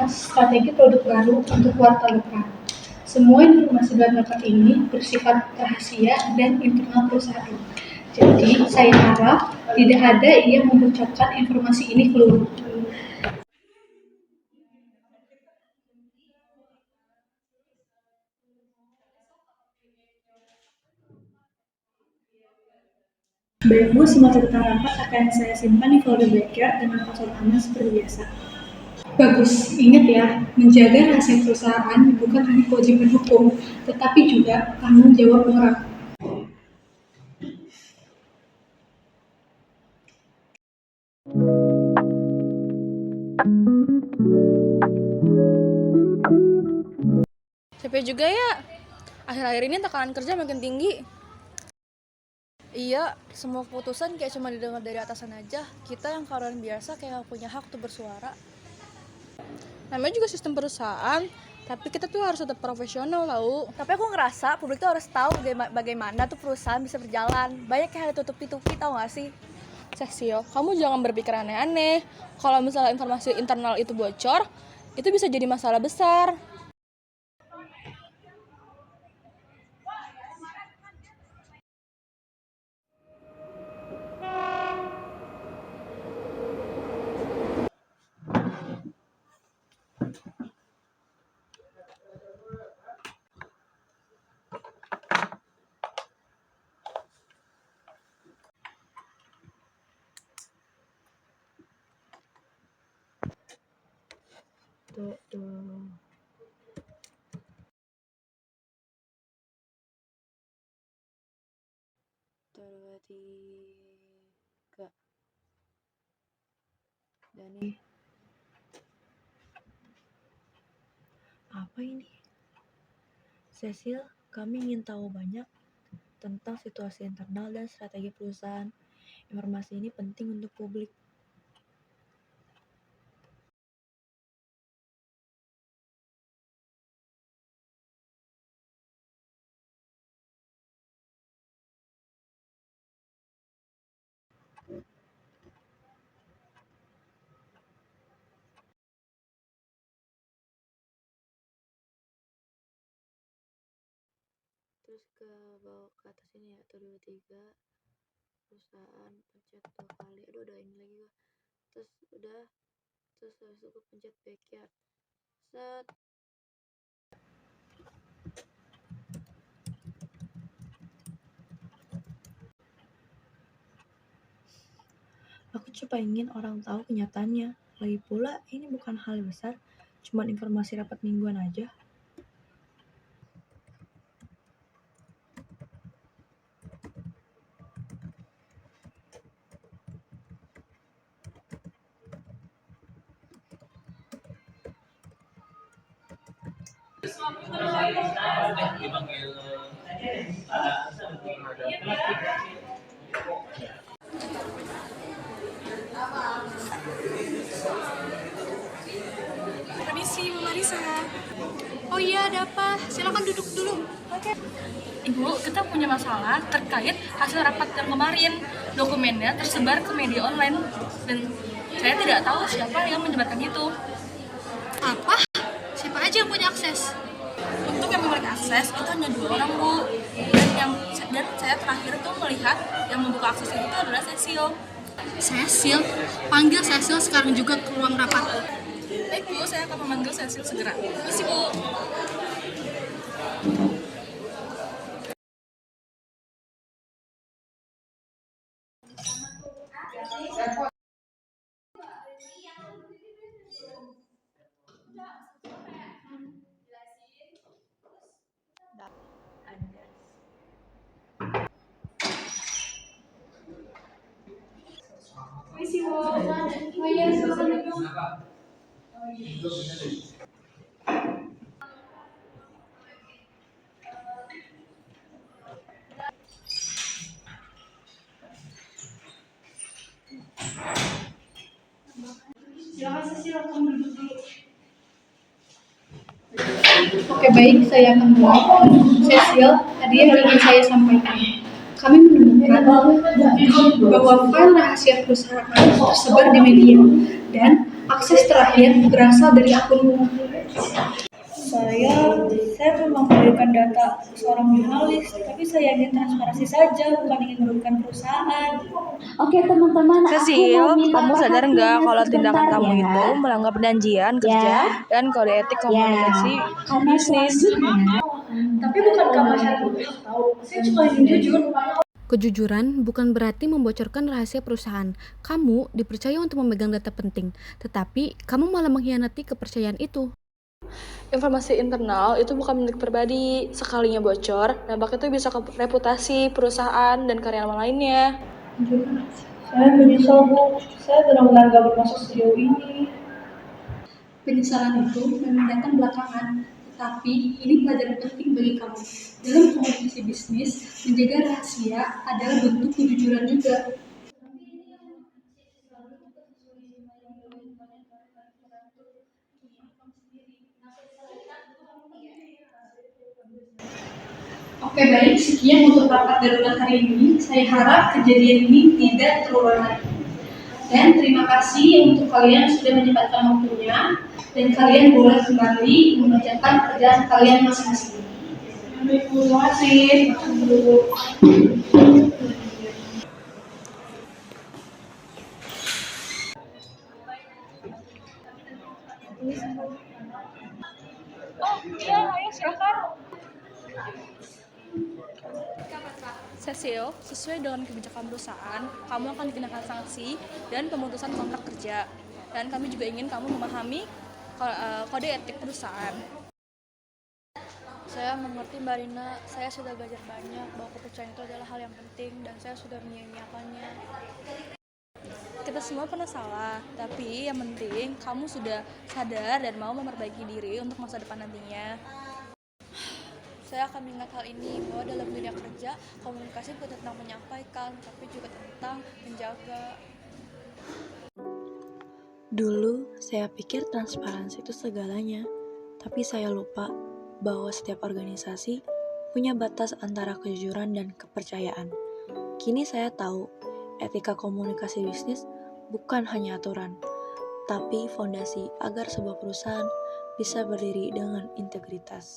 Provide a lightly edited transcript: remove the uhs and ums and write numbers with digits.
membahas strategi produk baru untuk kuartal depan. Semua informasi dalam rapat ini bersifat rahasia dan internal perusahaan. Jadi, saya harap tidak ada yang membocorkan informasi ini keluar. Baikbu, semua catatan rapat akan saya simpan di folder backup dengan password aman seperti biasa. Bagus, ingat ya, menjaga rahasia perusahaan bukan hanya kewajiban hukum, tetapi juga tanggung jawab moral. Capek juga ya, akhir-akhir ini tekanan kerja makin tinggi. Iya, semua keputusan kayak cuma didengar dari atasan aja. Kita yang karyawan biasa kayak gak punya hak untuk bersuara. Namanya juga sistem perusahaan, tapi kita tuh harus tetap profesional tau. Tapi aku ngerasa publik tuh harus tahu bagaimana tuh perusahaan bisa berjalan. Banyak yang ada tutup-tutupi, tau gak sih? Cecil, kamu jangan berpikir aneh-aneh. Kalau misalnya informasi internal itu bocor, itu bisa jadi masalah besar. Apa ini? Cecil, kami ingin tahu banyak tentang situasi internal dan strategi perusahaan. Informasi ini penting untuk publik. Terus ke bawah ke atas ini ya, 1, 2, 3, perusahaan, pencet 2 kali, aduh udah ini lagi gua, terus udah, terus habis itu gua pencet backyard, set. Aku cuma ingin orang tahu kenyataannya. Lagi pula, ini bukan hal besar, cuma informasi rapat mingguan aja. Permisi, Bu Marisa. Oh iya, ada apa? Silakan duduk dulu. Oke. Ibu, kita punya masalah terkait hasil rapat yang kemarin. Dokumennya tersebar ke media online dan saya tidak tahu siapa yang menyebarkan itu. Apa? Siapa aja yang punya akses? Untuk yang memiliki akses itu hanya 2 orang, Bu. Dan saya terakhir tuh melihat yang membuka akses itu adalah Cecil. Cecil? Panggil Cecil sekarang juga ke ruang rapat. Baik, Bu, saya akan memanggil Cecil segera. Misi, Bu. Oke, baik, saya akan mulai. Cecil, tadi yang ingin saya sampaikan. Kami menemukan bahwa file rahasia perusahaan tersebar di media dan Akses terakhir berasal dari akunmu. Saya memang memberikan data seorang jurnalis, tapi saya ingin transparansi saja, bukan ingin merugikan perusahaan. Oke teman-teman, aku Cecil, mau minta kamu sadar nggak perhatiannya kalau tindakan sebentar kamu ya. itu melanggar perjanjian kerja dan kode etik komunikasi Karena bisnis? selanjutnya Tapi bukankah masyarakat berhak tahu? Saya cuma ingin jujur. Kejujuran bukan berarti membocorkan rahasia perusahaan. Kamu dipercaya untuk memegang data penting, tetapi kamu malah mengkhianati kepercayaan itu. Informasi internal itu bukan milik pribadi. Sekalinya bocor, dampaknya itu bisa ke reputasi perusahaan dan karyawan lainnya. Saya menyesal, Bu. Saya benar-benar gak bermaksud sejauh ini. Penyesalan itu memang datang belakangan, tetapi ini pelajaran penting bagi kamu. Dalam komunikasi bisnis, menjaga rahasia adalah bentuk kejujuran juga. Oke baik, sekian untuk rapat darurat hari ini. Saya harap kejadian ini tidak terulang lagi. Dan terima kasih untuk kalian yang sudah menyempatkan waktunya. Dan kalian boleh kembali mengerjakan pekerjaan kalian masing-masing. Terima kasih. Cecil, sesuai dengan kebijakan perusahaan, kamu akan dikenakan sanksi dan pemutusan kontrak kerja. Dan kami juga ingin kamu memahami kode etik perusahaan. Saya mengerti Mbak Rina, saya sudah belajar banyak bahwa kepercayaan itu adalah hal yang penting dan saya sudah menyia-nyiakannya. Kita semua pernah salah, tapi yang penting kamu sudah sadar dan mau memperbaiki diri untuk masa depan nantinya. Saya akan mengingat hal ini bahwa dalam dunia kerja, komunikasi bukan tentang menyampaikan, tapi juga tentang menjaga. Dulu saya pikir transparansi itu segalanya, tapi saya lupa bahwa setiap organisasi punya batas antara kejujuran dan kepercayaan. Kini saya tahu, etika komunikasi bisnis bukan hanya aturan, tapi fondasi agar sebuah perusahaan bisa berdiri dengan integritas.